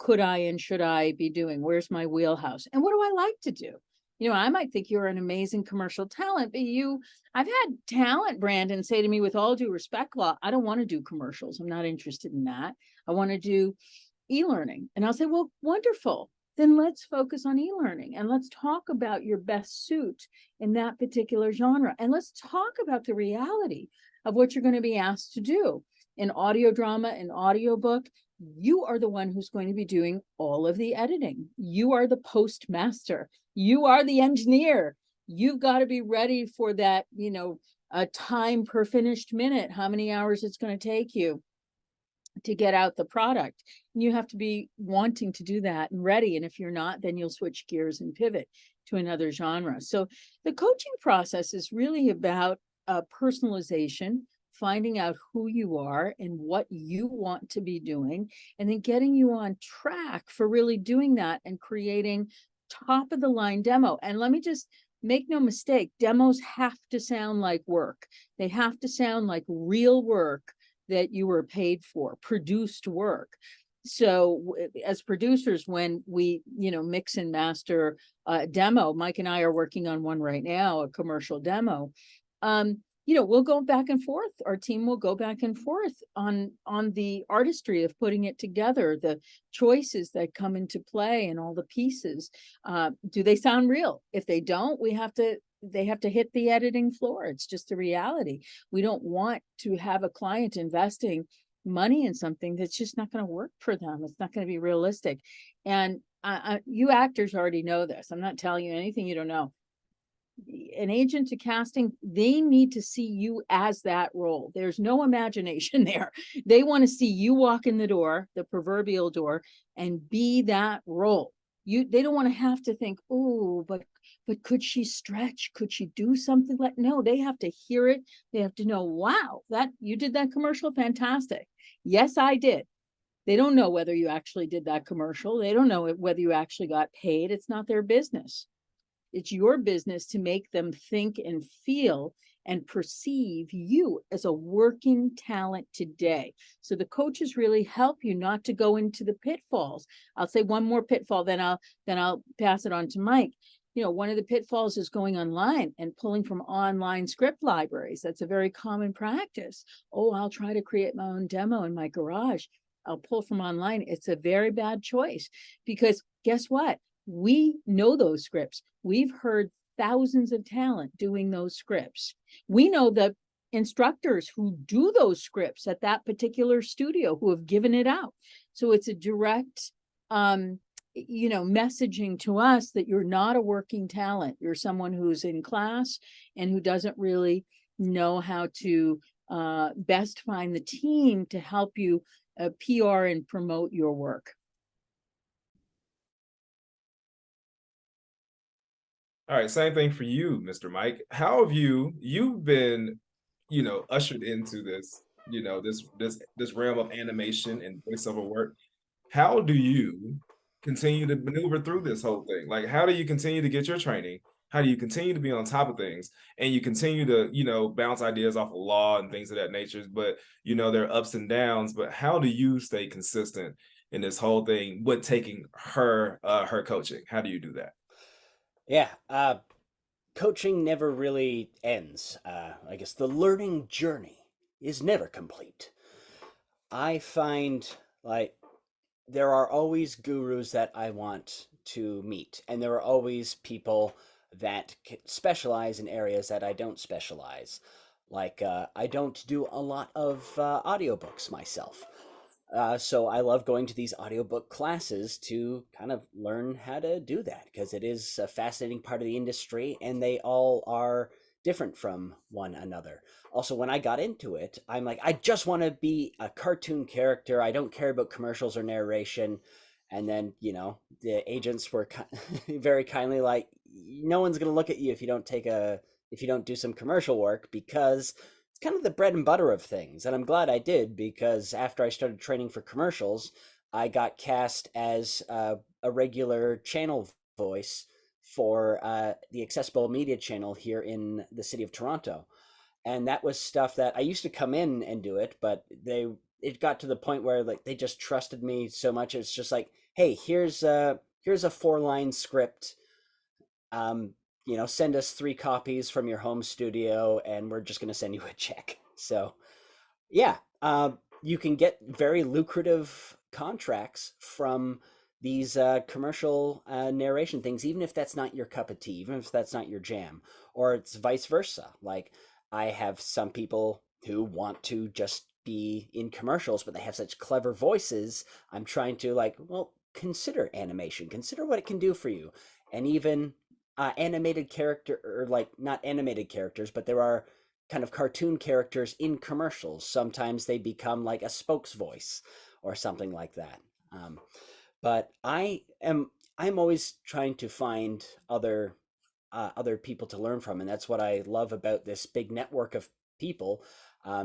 could I and should I be doing? Where's my wheelhouse? And what do I like to do? You know, I might think you're an amazing commercial talent, but I've had talent, Brandon, say to me, with all due respect, Law, I don't want to do commercials. I'm not interested in that. I want to do e-learning. And I'll say, well, wonderful. Then let's focus on e-learning and let's talk about your best suit in that particular genre. And let's talk about the reality of what you're going to be asked to do. In audio drama and audiobook, you are the one who's going to be doing all of the editing. You are the postmaster. You are the engineer. You've got to be ready for that, you know, a time per finished minute, how many hours it's going to take you to get out the product. And you have to be wanting to do that and ready. And if you're not, then you'll switch gears and pivot to another genre. So the coaching process is really about personalization, finding out who you are and what you want to be doing, and then getting you on track for really doing that and creating top of the line demo. And let me just make no mistake, demos have to sound like work. They have to sound like real work that you were paid for, produced work. So as producers, when we, you know, mix and master a demo, Mike and I are working on one right now, a commercial demo. You know, we'll go back and forth. Our team will go back and forth on the artistry of putting it together, the choices that come into play and all the pieces. Do they sound real? If they don't, they have to hit the editing floor. It's just a reality. We don't want to have a client investing money in something that's just not going to work for them. It's not going to be realistic. And you actors already know this. I'm not telling you anything you don't know. An agent to casting, they need to see you as that role. There's no imagination there. They want to see you walk in the door, the proverbial door, and be that role. They don't want to have to think, oh, but could she stretch? Could she do something like? No, they have to hear it. They have to know, wow, that you did that commercial, fantastic. Yes, I did. They don't know whether you actually did that commercial. They don't know whether you actually got paid. It's not their business. It's your business to make them think and feel and perceive you as a working talent today. So the coaches really help you not to go into the pitfalls. I'll say one more pitfall, then I'll pass it on to Mike. You know, one of the pitfalls is going online and pulling from online script libraries. That's a very common practice. Oh, I'll try to create my own demo in my garage. I'll pull from online. It's a very bad choice, because guess what? We know those scripts. We've heard thousands of talent doing those scripts. We know the instructors who do those scripts at that particular studio who have given it out. So it's a direct, you know, messaging to us that you're not a working talent. You're someone who's in class and who doesn't really know how to best find the team to help you PR and promote your work. All right, same thing for you, Mr. Mike. How have you've been, you know, ushered into this, you know, this realm of animation and voiceover work? How do you continue to maneuver through this whole thing? Like, how do you continue to get your training? How do you continue to be on top of things? And you continue to, you know, bounce ideas off of law and things of that nature, but, you know, there are ups and downs, but how do you stay consistent in this whole thing with taking her coaching? How do you do that? Yeah, coaching never really ends. I guess the learning journey is never complete. I find like there are always gurus that I want to meet, and there are always people that specialize in areas that I don't specialize. Like, I don't do a lot of audiobooks myself. So I love going to these audiobook classes to kind of learn how to do that, because it is a fascinating part of the industry and they all are different from one another. Also, when I got into it, I'm like, I just want to be a cartoon character. I don't care about commercials or narration. And then, you know, the agents were very kindly like, no one's going to look at you if you don't do some commercial work, because kind of the bread and butter of things. And I'm glad I did, because after I started training for commercials, I got cast as a regular channel voice for the Accessible Media channel here in the city of Toronto. And that was stuff that I used to come in and do it, but it got to the point where like they just trusted me so much. It's just like, hey, here's a 4-line script. You know, send us 3 copies from your home studio and we're just going to send you a check. So yeah, you can get very lucrative contracts from these commercial narration things, even if that's not your cup of tea, even if that's not your jam, or it's vice versa. Like, I have some people who want to just be in commercials, but they have such clever voices. I'm trying to like, well, consider animation, consider what it can do for you. And even animated character, or like not animated characters, but there are kind of cartoon characters in commercials. Sometimes they become like a spokes voice or something like that. But I'm always trying to find other people to learn from, and that's what I love about this big network of people.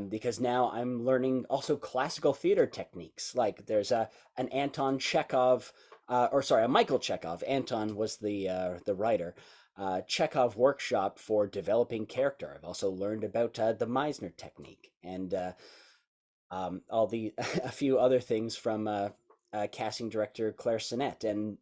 Because now I'm learning also classical theater techniques. Like there's an Anton Chekhov, a Michael Chekhov. Anton was the writer. Chekhov workshop for developing character. I've also learned about the Meisner technique and a few other things from casting director Claire Sinnett. And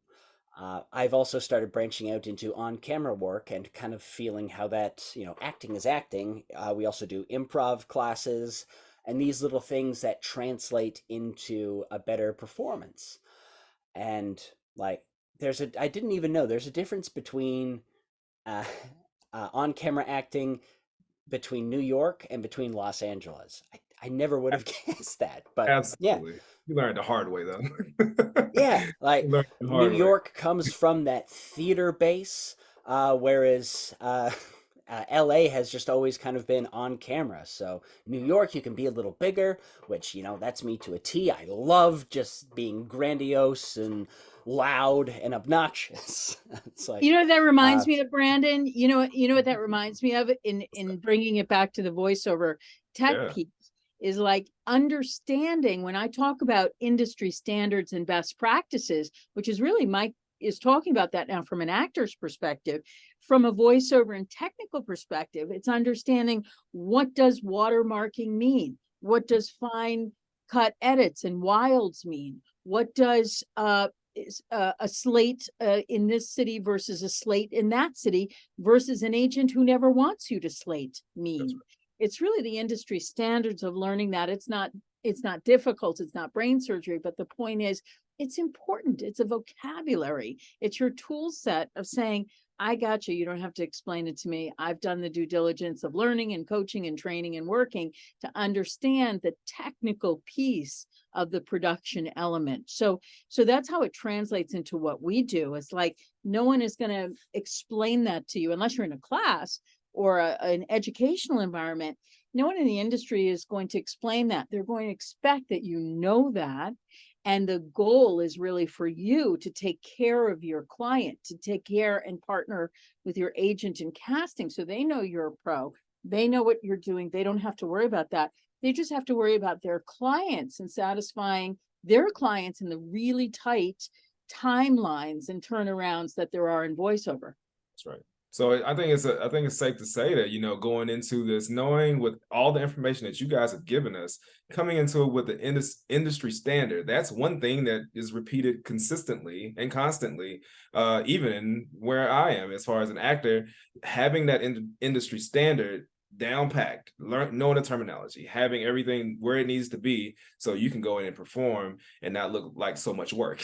I've also started branching out into on-camera work and kind of feeling how that, you know, acting is acting. We also do improv classes and these little things that translate into a better performance. And like, I didn't even know there's a difference between on-camera acting between New York and between Los Angeles. I never would have guessed that, but Absolutely. yeah. You learned the hard way though. Yeah, like New York comes from that theater base, whereas LA has just always kind of been on camera. So New York, you can be a little bigger, which, you know, that's me to a T. I love just being grandiose and loud and obnoxious. It's like, you know what that reminds me of, Brandon? You know what that reminds me of in bringing it back to the voiceover tech piece is like understanding when I talk about industry standards and best practices, which is really is talking about that now from an actor's perspective. From a voiceover and technical perspective, it's understanding, what does watermarking mean? What does fine cut edits and wilds mean? What does a slate in this city versus a slate in that city versus an agent who never wants you to slate mean? Right. It's really the industry standards of learning that. It's not difficult, it's not brain surgery, but the point is, it's important. It's a vocabulary. It's your tool set of saying, I got you. You don't have to explain it to me. I've done the due diligence of learning and coaching and training and working to understand the technical piece of the production element. So that's how it translates into what we do. It's like, no one is going to explain that to you unless you're in a class or an educational environment. No one in the industry is going to explain that. They're going to expect that you know that. And the goal is really for you to take care of your client, to take care and partner with your agent in casting. So they know you're a pro. They know what you're doing. They don't have to worry about that. They just have to worry about their clients and satisfying their clients in the really tight timelines and turnarounds that there are in voiceover. That's right. So I think it's safe to say that, you know, going into this, knowing with all the information that you guys have given us, coming into it with the industry standard, that's one thing that is repeated consistently and constantly, even where I am as far as an actor, having that industry standard down packed, knowing the terminology, having everything where it needs to be so you can go in and perform and not look like so much work.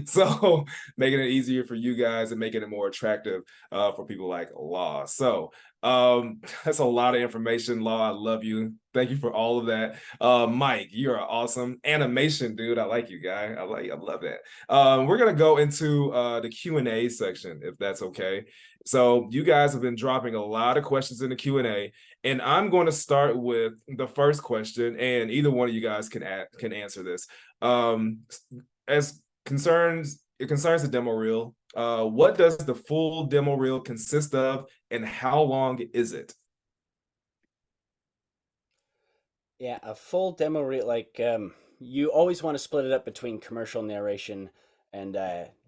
So making it easier for you guys and making it more attractive for people like Law. So that's a lot of information. Law, I love you. Thank you for all of that. Mike, you're awesome. Animation, dude. I like you, guy. I love that. We're gonna go into the Q&A section, if that's okay. So you guys have been dropping a lot of questions in the Q&A, and I'm going to start with the first question, and either one of you guys can answer this. As it concerns the demo reel, what does the full demo reel consist of, and how long is it? Yeah, a full demo reel, like you always want to split it up between commercial narration and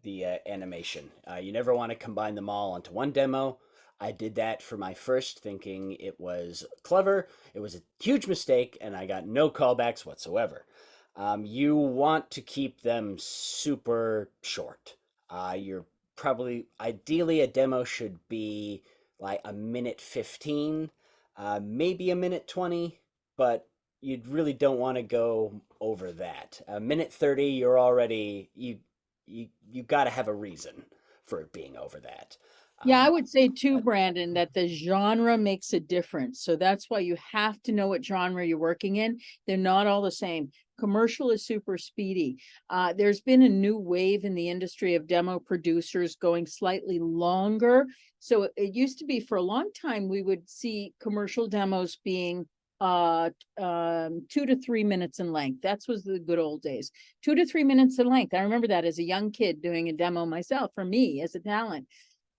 the animation. You never want to combine them all onto one demo. I did that for my first, thinking it was clever. It was a huge mistake, and I got no callbacks whatsoever. You want to keep them super short. You're probably, ideally, a demo should be like a minute 15, maybe a minute 20, but you really don't want to go over that. A minute 30, you're already, you got to have a reason for it being over that. Yeah, I would say too, Brandon, that the genre makes a difference. So that's why you have to know what genre you're working in. They're not all the same. Commercial is super speedy. There's been a new wave in the industry of demo producers going slightly longer. So it used to be, for a long time, we would see commercial demos being 2 to 3 minutes in length. That was the good old days. 2 to 3 minutes in length. I remember that as a young kid doing a demo myself, for me as a talent.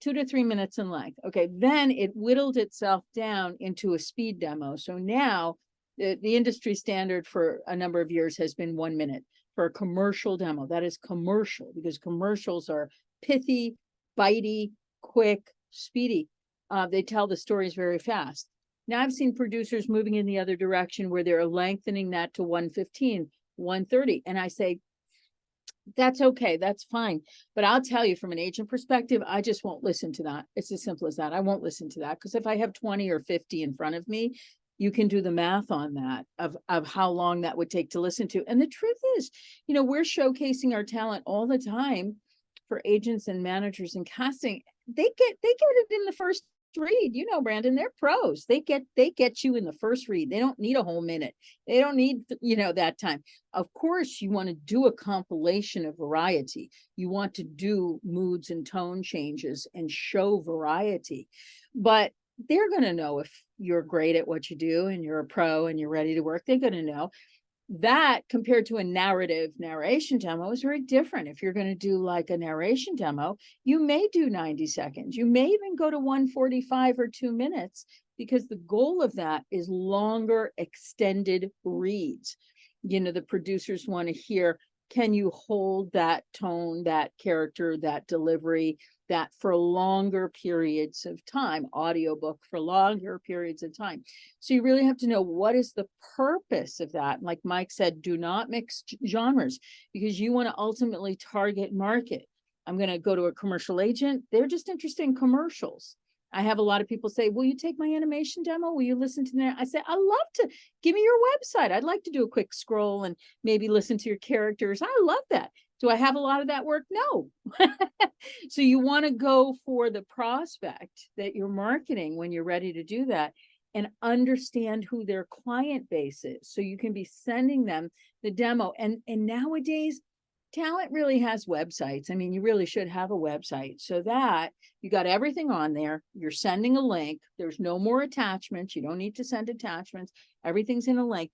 2 to 3 minutes in length. Okay, then it whittled itself down into a speed demo. So now the industry standard for a number of years has been 1 minute for a commercial demo. That is commercial, because commercials are pithy, bitey, quick, speedy. They tell the stories very fast. Now I've seen producers moving in the other direction where they're lengthening that to 1:15, 1:30. And I say, that's okay, that's fine. But I'll tell you, from an agent perspective, I just won't listen to that. It's as simple as that. I won't listen to that, because if I have 20 or 50 in front of me, you can do the math on that of how long that would take to listen to. And the truth is, you know, we're showcasing our talent all the time for agents and managers and casting. They get it in the first read. You know, Brandon, they're pros. They get you in the first read. They don't need a whole minute. They don't need, you know, that time. Of course, you want to do a compilation of variety. You want to do moods and tone changes and show variety. But they're going to know if you're great at what you do and you're a pro and you're ready to work. They're going to know. That, compared to a narration demo, is very different. If you're going to do like a narration demo, you may do 90 seconds. You may even go to 1:45 or 2 minutes, because the goal of that is longer, extended reads. You know, the producers want to hear can you hold that tone, that character, that delivery, that for longer periods of time, audiobook for longer periods of time. So you really have to know what is the purpose of that. Like Mike said, do not mix genres, because you want to ultimately target market. I'm going to go to a commercial agent. They're just interested in commercials. I have a lot of people say, will you take my animation demo? Will you listen to that? I say, I love to. Give me your website. I'd like to do a quick scroll and maybe listen to your characters. I love that. Do I have a lot of that work? No. So you want to go for the prospect that you're marketing when you're ready to do that, and understand who their client base is. So you can be sending them the demo. And nowadays, talent really has websites. I mean, you really should have a website, so that you got everything on there. You're sending a link. There's no more attachments. You don't need to send attachments. Everything's in a link.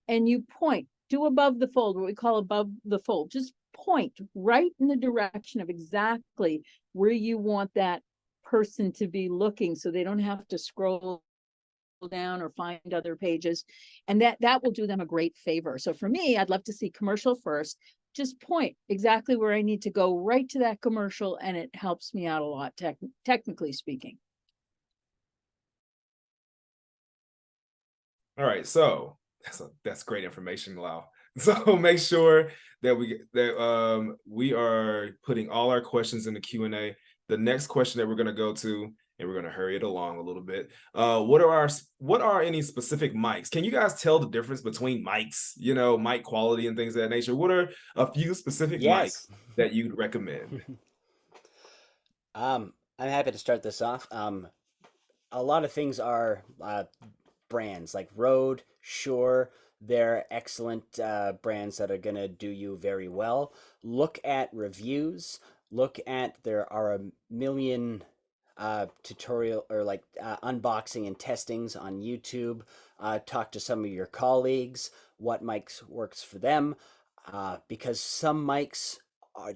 And you point, do above the fold, what we call above the fold. Just point right in the direction of exactly where you want that person to be looking, so they don't have to scroll down or find other pages. And that will do them a great favor. So for me, I'd love to see commercial first. Just point exactly where I need to go, right to that commercial, and it helps me out a lot, technically speaking. All right, so that's great information, Lau. So make sure that we are putting all our questions in the Q&A. The next question that we're going to go to, and we're going to hurry it along a little bit. What are any specific mics? Can you guys tell the difference between mics, mic quality and things of that nature? What are a few specific mics that you'd recommend? I'm happy to start this off. A lot of things are brands like Rode, Shure. They're excellent brands that are going to do you very well. Look at reviews. There are a million tutorial or unboxing and testings on YouTube. Talk to some of your colleagues, what mics works for them, because some mics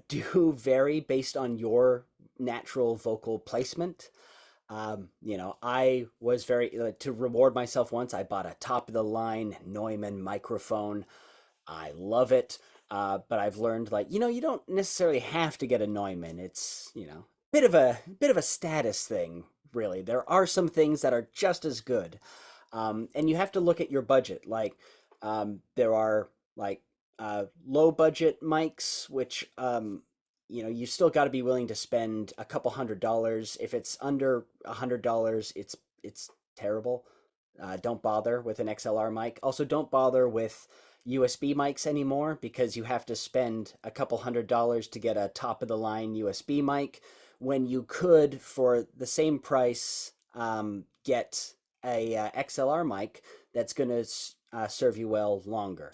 do vary based on your natural vocal placement. I was to reward myself once, I bought a top of the line Neumann microphone. I love it. But I've learned you don't necessarily have to get a Neumann. It's, bit of a status thing, really. There are some things that are just as good. And you have to look at your budget. There are low budget mics, which, you still got to be willing to spend a couple $100. If it's under $100, it's terrible. Don't bother with an XLR mic. Also, don't bother with USB mics anymore, because you have to spend a couple $100 to get a top of the line USB mic, when you could, for the same price, get a XLR mic that's going to serve you well longer.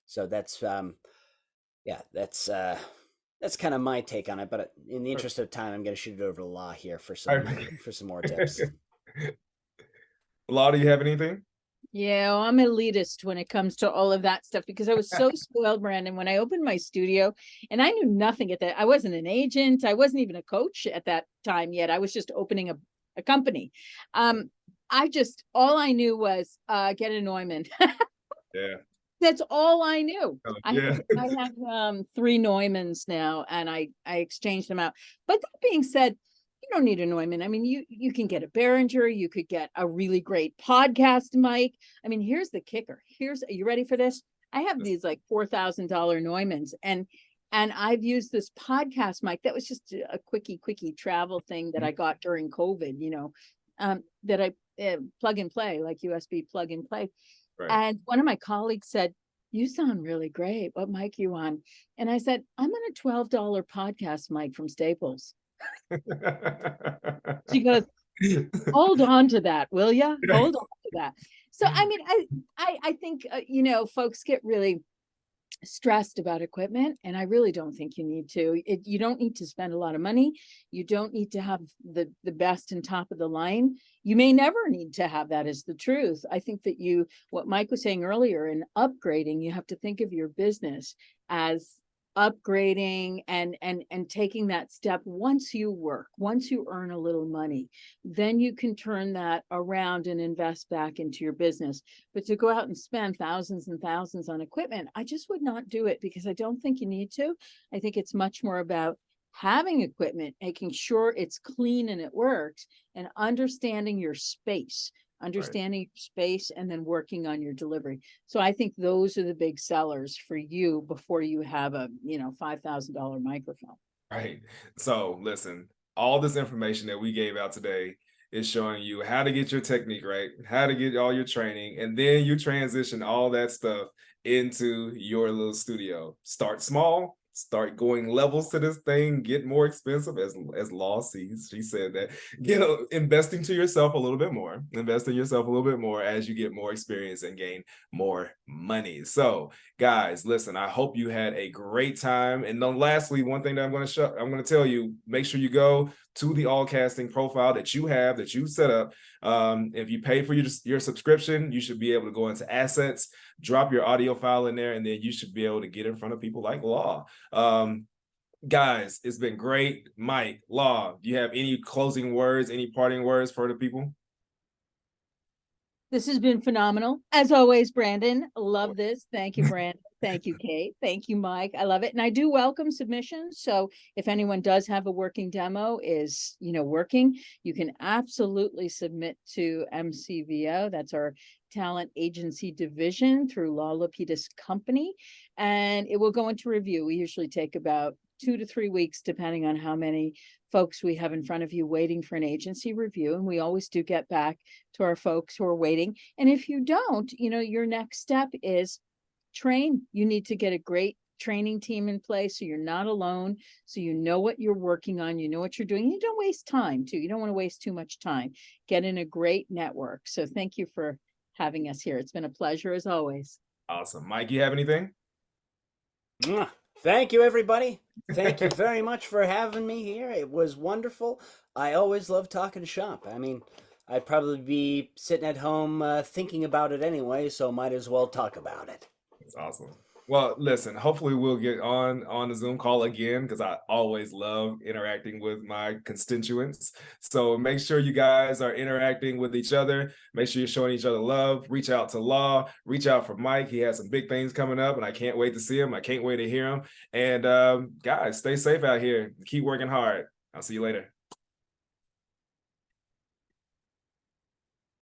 So that's kind of my take on it. But in the interest of time, I'm going to shoot it over to Law here for some more tips. Law, do you have anything? Yeah, I'm elitist when it comes to all of that stuff, because I was so spoiled, Brandon, when I opened my studio, and I knew nothing at that. I wasn't an agent. I wasn't even a coach at that time yet. I was just opening a company. All I knew was get a Neumann. Yeah. That's all I knew. Yeah. I have 3 Neumanns now, and I exchanged them out. But that being said, you don't need a Neumann. I mean, you can get a Behringer. You could get a really great podcast mic. I mean, here's the kicker. Are you ready for this? I have these $4,000 Neumanns, and I've used this podcast mic that was just a quickie travel thing that I got during COVID. That I plug and play, like USB plug and play. Right. And one of my colleagues said, "You sound really great. What mic you on?" And I said, "I'm on a $12 podcast mic from Staples." She goes, "Hold on to that, will you? Hold on to that." So, I mean, I think, folks get really stressed about equipment, and I really don't think you need to. You don't need to spend a lot of money. You don't need to have the best and top of the line. You may never need to have that, is the truth. I think that what Mike was saying earlier, in upgrading, you have to think of your business as upgrading and taking that step. Once you work, once you earn a little money, then you can turn that around and invest back into your business. But to go out and spend thousands and thousands on equipment, I just would not do it, because I don't think you need to. I think it's much more about having equipment, making sure it's clean and it works, and understanding your space, and then working on your delivery. So I think those are the big sellers for you before you have a, $5,000 microphone. Right. So listen, all this information that we gave out today is showing you how to get your technique right, how to get all your training, and then you transition all that stuff into your little studio. Start small, start going levels to this thing, get more expensive as Law sees. She said that, investing to yourself a little bit more, invest in yourself a little bit more as you get more experience and gain more money. So guys, listen, I hope you had a great time. And then lastly, one thing that I'm going to tell you, make sure you go to the Allcasting profile that you set up. If you pay for your subscription, you should be able to go into assets, drop your audio file in there, and then you should be able to get in front of people like Law. Guys, it's been great. Mike, Law, do you have any closing words, any parting words for the people? This has been phenomenal. As always, Brandon, love this. Thank you, Brandon. Thank you, Kate. Thank you, Mike. I love it. And I do welcome submissions. So if anyone does have a working demo is, working, you can absolutely submit to MCVO. That's our talent agency division through Lapides company. And it will go into review. We usually take about 2 to 3 weeks, depending on how many folks we have in front of you waiting for an agency review. And we always do get back to our folks who are waiting. And if you don't, your next step is train. You need to get a great training team in place so you're not alone, so you know what you're working on, you know what you're doing. You don't waste time too. You don't want to waste too much time. Get in a great network. So thank you for having us here. It's been a pleasure as always. Awesome. Mike, you have anything? Thank you, everybody. Thank you very much for having me here. It was wonderful. I always love talking shop. I mean, I'd probably be sitting at home thinking about it anyway, so might as well talk about it. That's awesome. Well, listen, hopefully we'll get on the Zoom call again, because I always love interacting with my constituents. So make sure you guys are interacting with each other. Make sure you're showing each other love. Reach out to Law. Reach out for Mike. He has some big things coming up, and I can't wait to see him. I can't wait to hear him. And guys, stay safe out here. Keep working hard. I'll see you later.